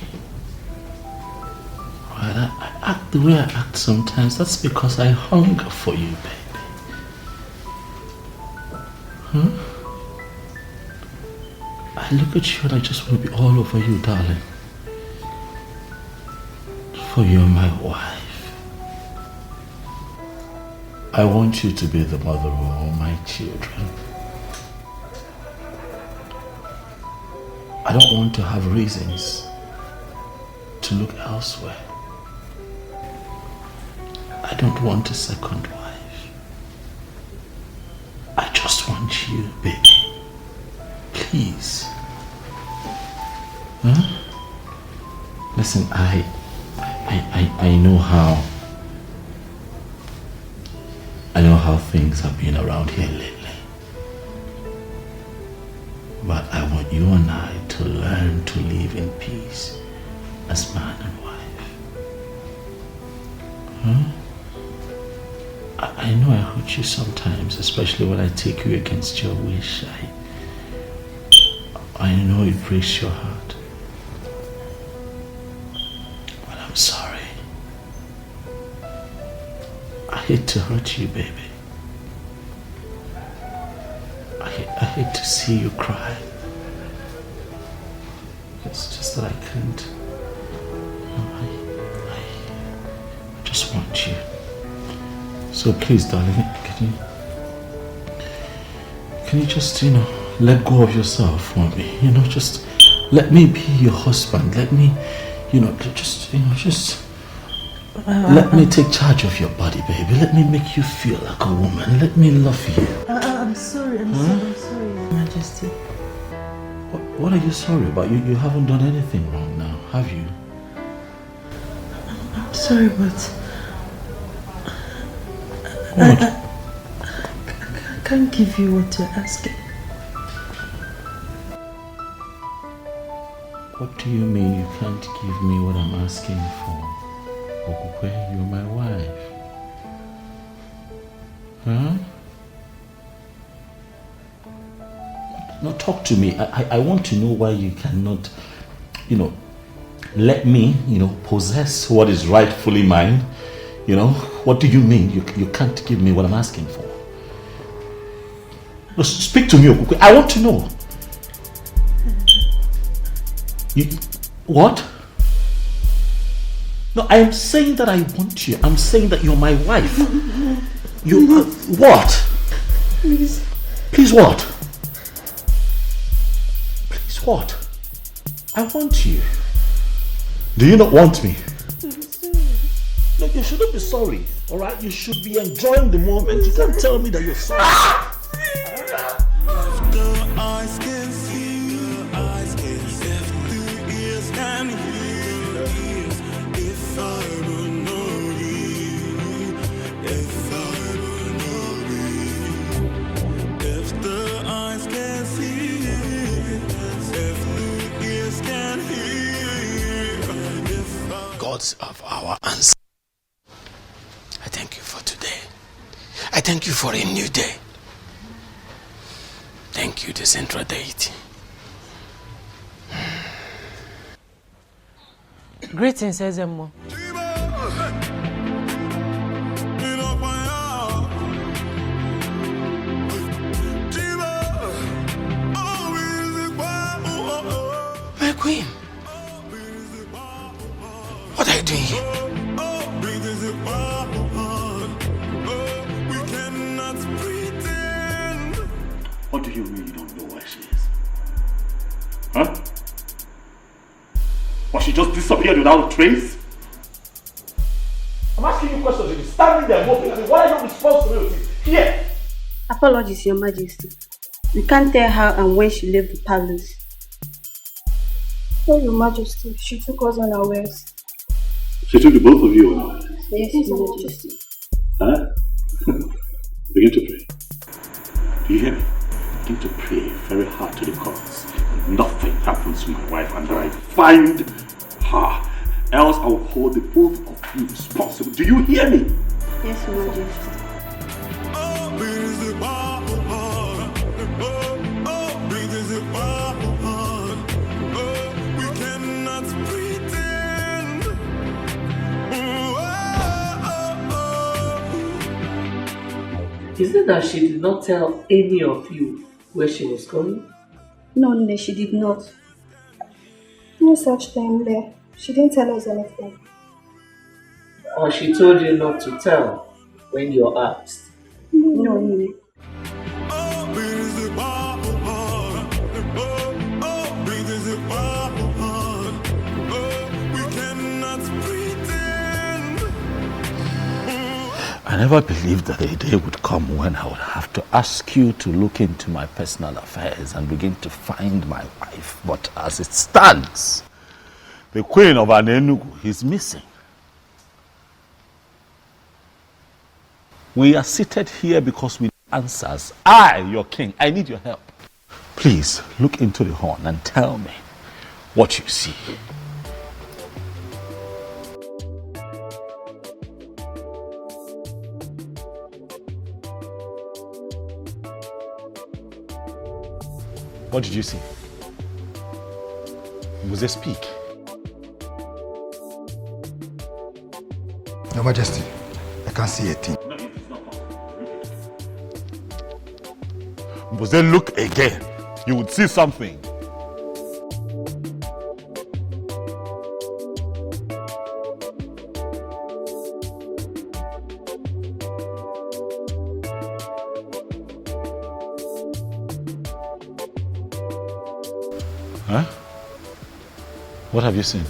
Right? I act the way I act sometimes. That's because I hunger for you, baby. Huh? I look at you and I just want to be all over you, darling. For you're my wife. I want you to be the mother of all my children. I don't want to have reasons to look elsewhere. I don't want a second wife. I just want you, baby. Please. Huh? Listen, I know how things have been around here lately. But I want you and I to learn to live in peace as man and wife.
Huh? I know I hurt you sometimes, especially when I take you against your wish. I know it breaks your heart. But I'm sorry. I hate to hurt you, baby. I hate to see you cry. It's just that I can't. I just want you. So please, darling, can you just, let go of yourself for me? Just let me be your husband. Let me, let me take charge of your body, baby. Let me make you feel like a woman. Let me love you.
I'm sorry, I'm sorry, Your Majesty.
What are you sorry about? You haven't done anything wrong now, have you?
I'm sorry, but
What?
I can't give you what you're asking.
What do you mean you can't give me what I'm asking for? Okukwe, you're my wife. Huh? No, talk to me. I want to know why you cannot, let me, possess what is rightfully mine. What do you mean you can't give me what I'm asking for? No, speak to me, Okukwe. I want to know. What? No, I am saying that I want you. I'm saying that you're my wife. You what?
Please.
Please what? Please what? I want you. Do you not want me? No, you shouldn't be sorry. All right, you should be enjoying the moment. You can't tell me that you're sorry.
Eyes can see, eyes can see, the ears can hear. If I would know you, if I would know you, if the eyes can see, if the ears can hear,
Gods of our ancestors, I thank you for today. I thank you for a new day. Thank you, the central deity.
Greetings, Ezemo.
My queen, what are you doing here?
What do you mean you don't know where she is? Huh? Or she just disappeared without a trace? I'm asking you questions. You're standing there moping. What are your responsibilities here?
Apologies, Your Majesty. We can't tell how and when she left the palace.
Oh, Your Majesty, she took us unawares.
She took the both of you unawares?
Yes, Your Majesty.
Huh? Begin to pray. Do you hear me? Begin to pray very hard to the gods. Nothing happens to my wife and that I find her. Else I will hold the both of you responsible. Do you hear me?
Yes, Your Majesty.
We cannot pretend.
Is it that she did not tell any of you where she was going?
No, she did not.
No such thing there. She didn't tell us anything.
Or she told you not to tell when you're asked?
No.
I never believed that a day would come when I would have to ask you to look into my personal affairs and begin to find my wife. But as it stands, the queen of Anenugu is missing. We are seated here because we need answers. I, your king, I need your help. Please look into the horn and tell me what you see.
What did you see? Was they speak?
Your Majesty, I can't see a thing.
Was they look again? You would see something. Huh? What have you seen?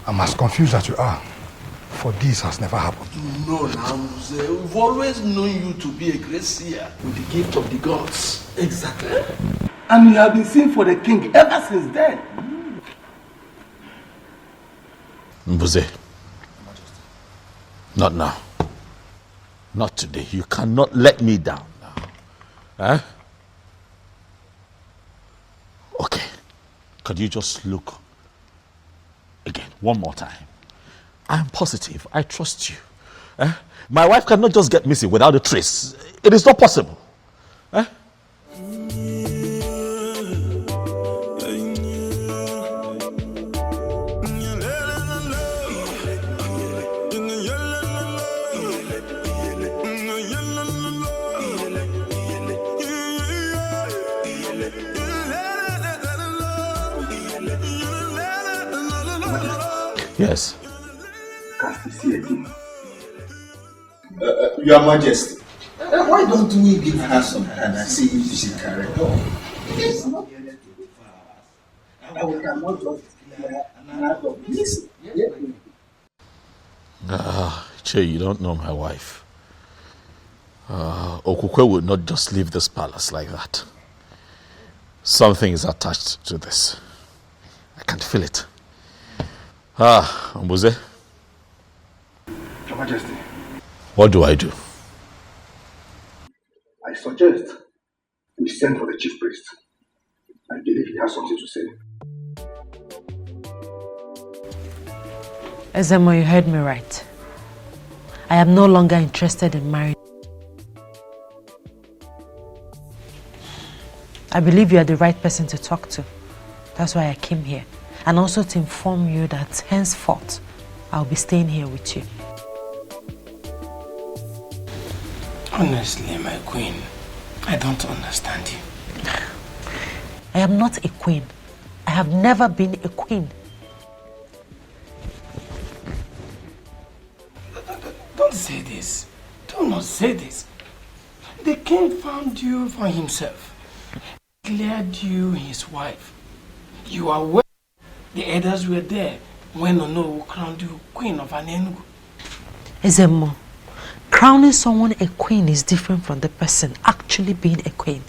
I'm as confused as you are, for this has never happened.
No, Namze, we've always known you to be a great seer with the gift of the gods.
Exactly. And you have been seeing for the king ever since then.
Mbuze, not now. Not today. You cannot let me down now. Huh? Okay. Could you just look again, one more time? I am positive. I trust you. My wife cannot just get missing without a trace. It is not possible. Yes.
Your Majesty, why don't we give her some hand and see if she can recover? We cannot just out of this.
Che, you don't know my wife. Okukwe would not just leave this palace like that. Something is attached to this. I can feel it. Mbuze.
Your Majesty.
What do I do?
I suggest we send for the chief priest. I believe he has something to say.
Ezemo, you heard me right. I am no longer interested in marrying. I believe you are the right person to talk to. That's why I came here. And also to inform you that henceforth, I'll be staying here with you.
Honestly, my queen, I don't understand you.
I am not a queen. I have never been a queen.
Don't say this. Do not say this. The king found you for himself. Declared you his wife. You are well. The elders were there when Ono crowned you queen of Anenugu.
Ezemo, crowning someone a queen is different from the person actually being a queen.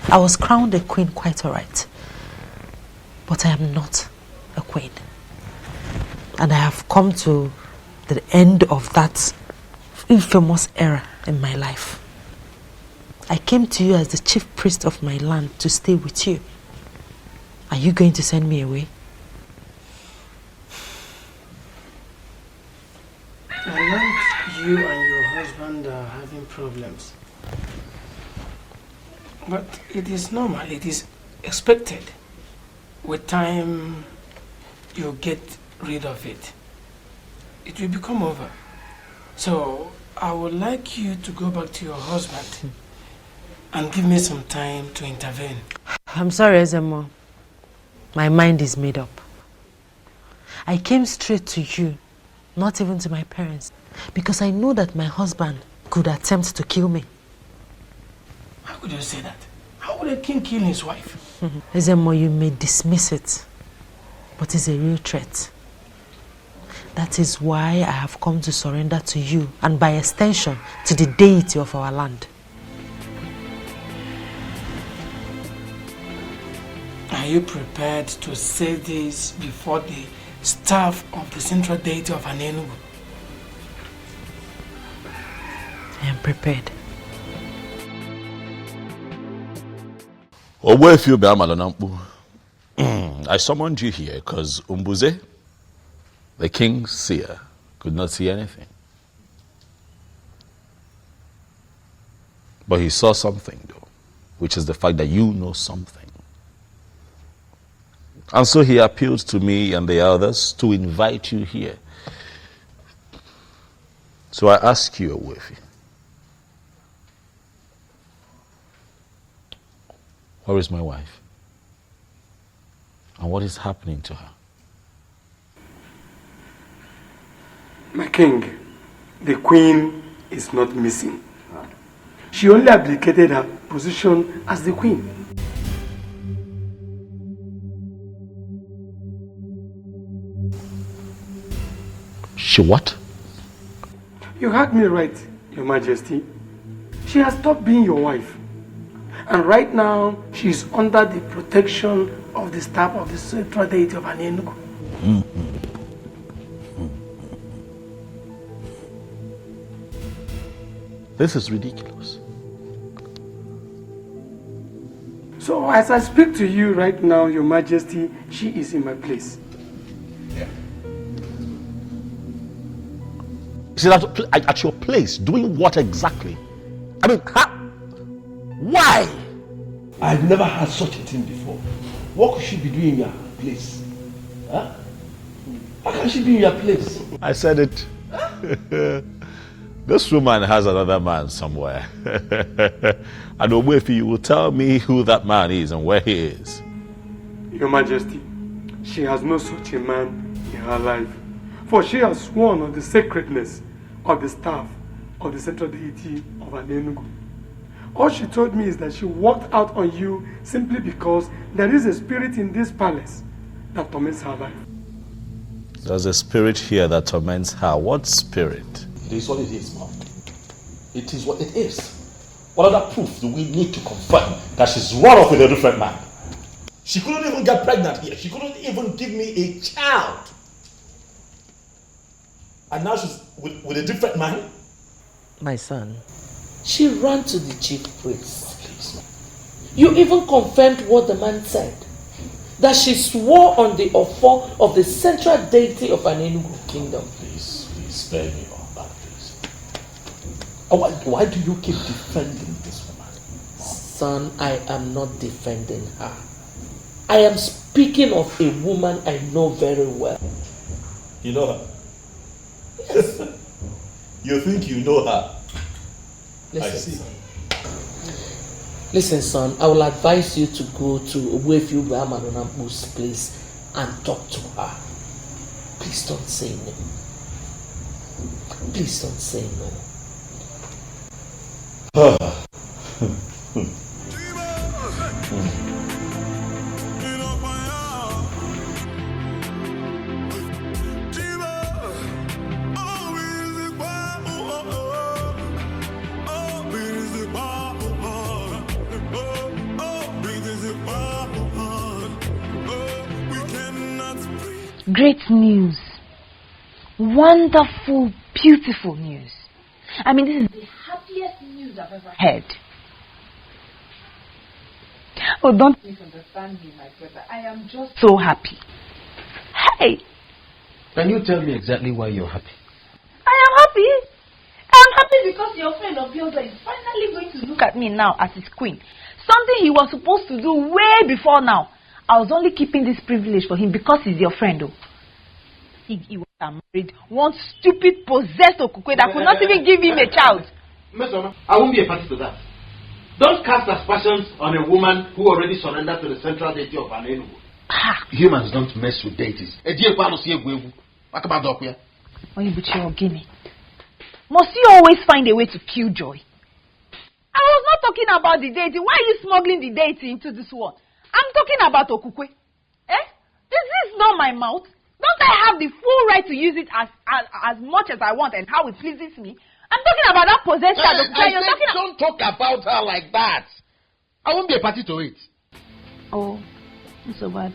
I was crowned a queen quite alright. But I am not a queen. And I have come to the end of that infamous era in my life. I came to you as the chief priest of my land to stay with you. Are you going to send me away?
I learned you and your husband are having problems. But it is normal, it is expected. With time, you'll get rid of it. It will become over. So, I would like you to go back to your husband and give me some time to intervene.
I'm sorry, Ezemo. My mind is made up. I came straight to you, not even to my parents, because I know that my husband could attempt to kill me.
How could you say that? How would a king kill his wife?
Ezemo, you may dismiss it, but it's a real threat. That is why I have come to surrender to you, and by extension, to the deity of our land.
Are you prepared to say this before the staff of the central deity of Anenugu?
I am prepared.
I summoned you here because Mbuze, the king's seer, could not see anything. But he saw something, though, which is the fact that you know something. And so he appealed to me and the others to invite you here. So I ask you, Owefi, where is my wife? And what is happening to her?
My king, the queen is not missing. She only abdicated her position as the queen.
She what?
You heard me right, Your Majesty. She has stopped being your wife. And right now, she is under the protection of the staff of the central deity of Anenugu.
This is ridiculous.
So as I speak to you right now, Your Majesty, she is in my place.
She's at your place, doing what exactly? I mean, why?
I've never had such a thing before. What could she be doing in your place? Huh? How can she be in your place?
I said it. This woman has another man somewhere. And Owefi, you will tell me who that man is and where he is.
Your Majesty, she has no such a man in her life. For she has sworn on the sacredness of the staff of the central deity of Anenugu. All she told me is that she walked out on you simply because there is a spirit in this palace that torments her life.
There's a spirit here that torments her. What spirit?
It is what it is, Mom. It is what it is. What other proof do we need to confirm that she's run off with a different man? She couldn't even get pregnant here. She couldn't even give me a child. And now she's with a different man?
My son, she ran to the chief priest. Please. You even confirmed what the man said. That she swore on the offer of the central deity of Anenugu kingdom.
Please spare me all that, please. Why do you keep defending this woman?
Son, I am not defending her. I am speaking of a woman I know very well.
You know her? Yes. You think you know her?
Listen, Listen, son, I will advise you to go to Owefi Ubeamadonampu's place and talk to her. Please don't say no. Please don't say no.
Great news. Wonderful, beautiful news. I mean, this is the happiest news I've ever heard. Oh, don't misunderstand me, my brother. I am just so happy. Hey!
Can you tell me exactly why you're happy?
I am happy. I'm happy because your friend Obioza is finally going to look at me now as his queen. Something he was supposed to do way before now. I was only keeping this privilege for him because he's your friend, though. He was married one stupid, possessed Okukwe that could not even give him a child.
Miss Oma, I won't be a party to that. Don't cast aspersions on a woman who already surrendered to the central deity of Anenugu. Humans don't mess with deities.
Must you always find a way to kill joy? I was not talking about the deity. Why are you smuggling the deity into this one? I'm talking about Okukwe. This is not my mouth. Don't I have the full right to use it as much as I want and how it pleases me? I'm talking about that possessed child.
Don't talk about her like that. I won't be a party to it.
Oh, it's so bad.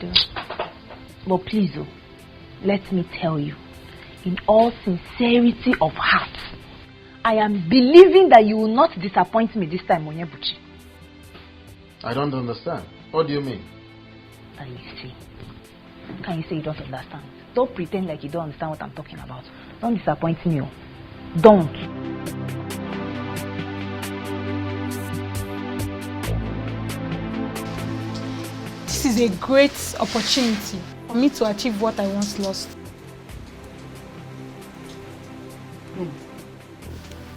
But please, let me tell you, in all sincerity of heart, I am believing that you will not disappoint me this time, Onyebuchi.
I don't understand. What do you mean?
Can you say you don't understand? Don't pretend like you don't understand what I'm talking about. Don't disappoint me. Don't.
is a great opportunity for me to achieve what I once lost.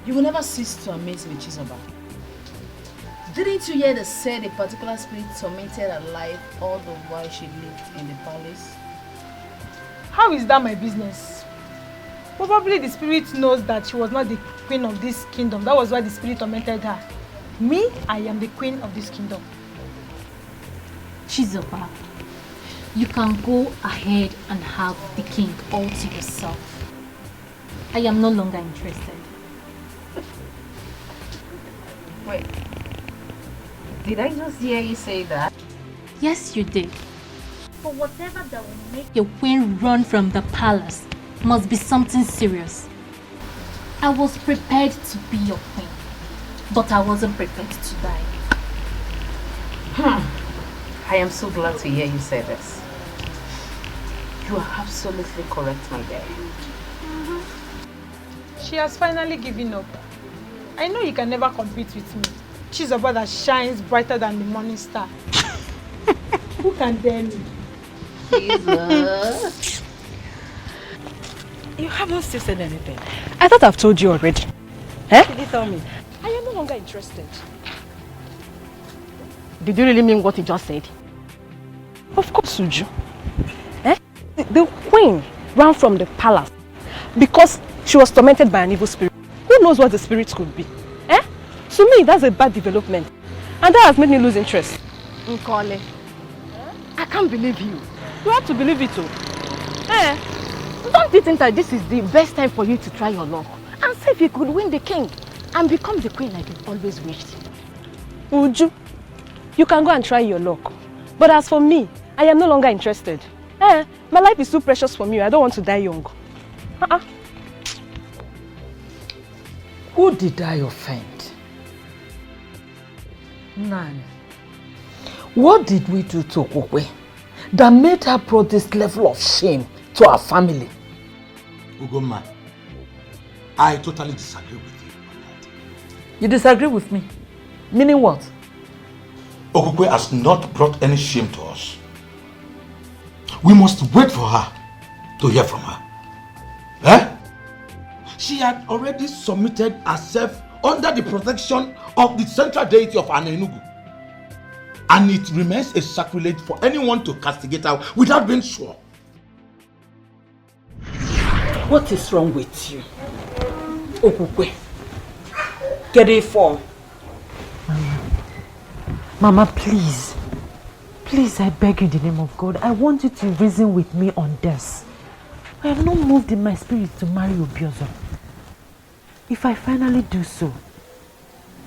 You will never cease to amaze me, Chizoba. Didn't you hear they said a particular spirit tormented her life all the while she lived in the palace?
How is that my business? Probably the spirit knows that she was not the queen of this kingdom. That was why the spirit tormented her. Me, I am the queen of this kingdom.
Chizoba, you can go ahead and have the king all to yourself. I am no longer interested.
Wait. Did I just hear you say that?
Yes, you did. But whatever that will make your queen run from the palace must be something serious. I was prepared to be your queen, but I wasn't prepared to die.
I am so glad to hear you say this. You are absolutely correct, my dear.
She has finally given up. I know you can never compete with me. She's a bird that shines brighter than the morning star. Who can dare me?
Jesus.
You haven't still said anything. I thought I've told you already. Eh?
Did you tell me?
I am no longer interested. Did you really mean what you just said? Of course, Uju. Eh? The queen ran from the palace because she was tormented by an evil spirit. Who knows what the spirit could be? Eh? To me, that's a bad development. And that has made me lose interest. Nkole, I can't believe you. You have to believe it too. Eh? Don't you think that this is the best time for you to try your luck and see if you could win the king and become the queen like you've always wished? Uju, you can go and try your luck. But as for me, I am no longer interested. Eh? My life is too precious for me. I don't want to die young.
Who did I offend? None. What did we do to Okwe that made her brought this level of shame to our family?
Ugoma, I totally disagree with you on that.
You disagree with me? Meaning what?
Okwe has not brought any shame to us. We must wait for her to hear from her. Eh? She had already submitted herself under the protection of the central deity of Anenugu. And it remains a sacrilege for anyone to castigate her without being sure.
What is wrong with you? Okukwe, get a form.
Mama, please. Please, I beg you in the name of God. I want you to reason with me on this. I have not moved in my spirit to marry Obiozo. If I finally do so,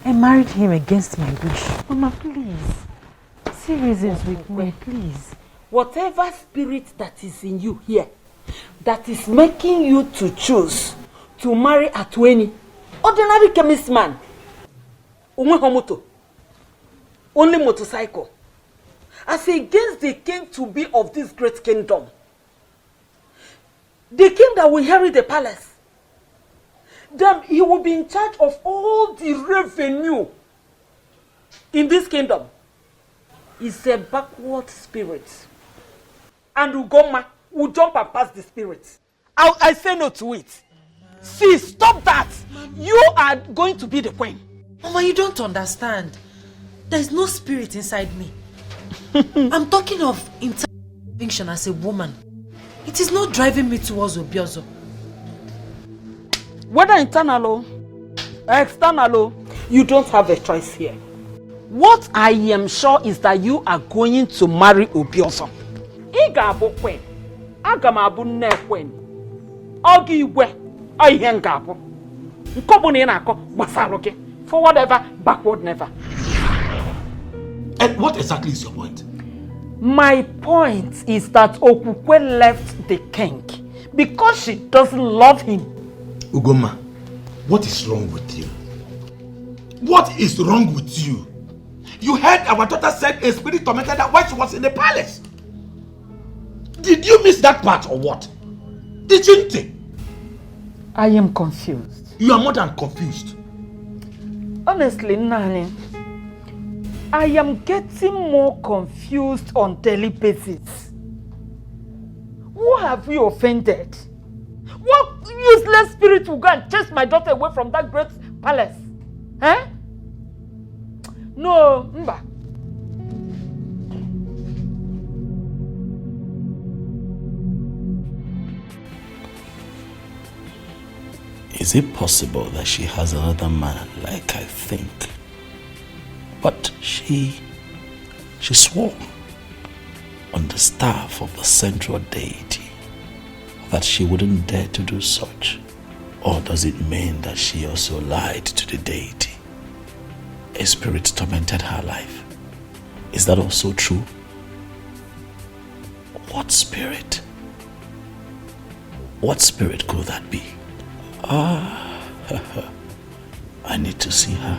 I married him against my wish. Mama, please. See reasons with me, please.
Whatever spirit that is in you here, that is making you to choose to marry Atweni, ordinary chemist man, Umehomoto, only motorcycle, as against the king to be of this great kingdom, the king that will inherit the palace, then he will be in charge of all the revenue in this kingdom. It's a backward spirit, and Ugoma will jump and pass the spirit. I say no to it. See, stop that. You are going to be the queen.
Mama, you don't understand. There is no spirit inside me. I'm talking of intervention as a woman. It is not driving me towards Obiozo.
Whether internal or external, you don't have a choice here. What I am sure is that you are going to marry Obiozo. Iga abu queen. Aga m abu nne queen. Ogi igwe. O ihe nga abu. Nkobu na ina akọ gbasara gị. Forward ever, backward never.
And what exactly is your point?
My point is that Okukwe left the king because she doesn't love him.
Ugoma, what is wrong with you? What is wrong with you? You heard our daughter said a spirit tormented her while she was in the palace. Did you miss that part or what? Didn't you?
I am confused.
You are more than confused.
Honestly, Nani, I am getting more confused on daily basis. Who have we offended? What useless spirit will go and chase my daughter away from that great palace? Eh? No, Mba.
Is it possible that she has another man like I think? But she swore on the staff of the central deity that she wouldn't dare to do such. Or does it mean that she also lied to the deity? A spirit tormented her life. Is that also true? What spirit? What spirit could that be? I need to see her.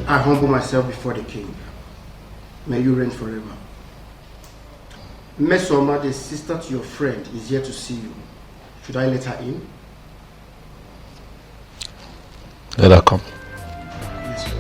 I humble myself before the king. May you reign forever. Mesoma, the sister to your friend, is here to see you. Should I let her in?
Let her come.
Yes, sir.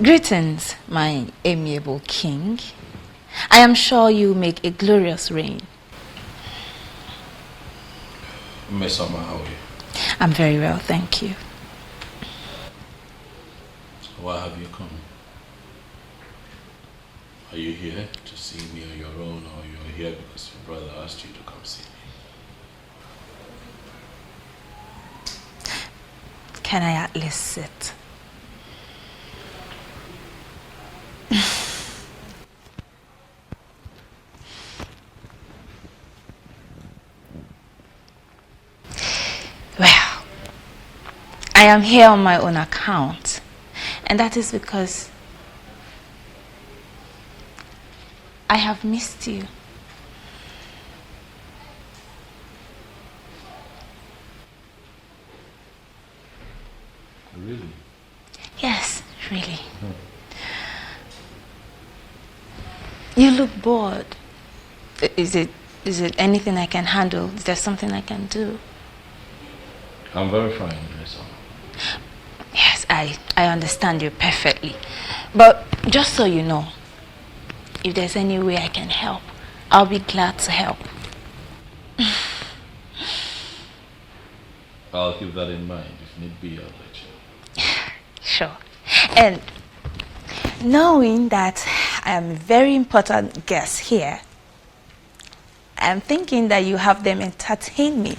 Greetings, my amiable king. I am sure you make a glorious reign.
Mesoma, how are you?
I'm very well, thank you.
Why have you come? Are you here to see me on your own, or you're here because your brother asked you to come see me?
Can I at least sit? Well, I am here on my own account, and that is because I have missed you.
Really?
Yes, really. You look bored. Is it anything I can handle? Is there something I can do?
I'm very fine, Mesoma.
Yes, I understand you perfectly. But just so you know, if there's any way I can help, I'll be glad to help.
I'll keep that in mind. If need be, I'll let you.
Sure. And knowing that I am a very important guest here, I'm thinking that you have them entertain me.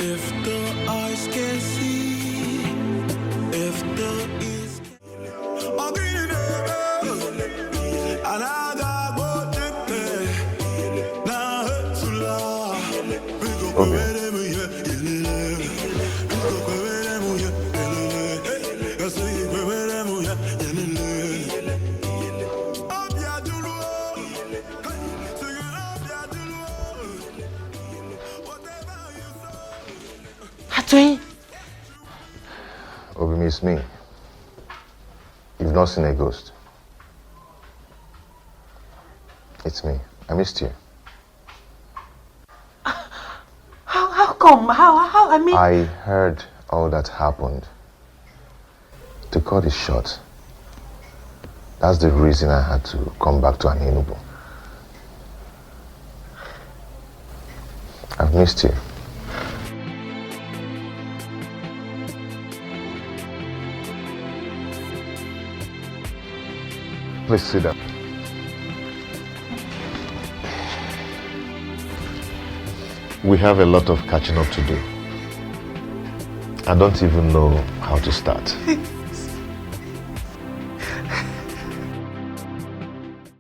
If the eyes can see, if the ears can
Obi, it's me. You've not seen a ghost. It's me. I missed you.
How come? How? I mean...
I heard all that happened. To cut it short, that's the reason I had to come back to Enugu. I've missed you. Please sit down. We have a lot of catching up to do. I don't even know how to start.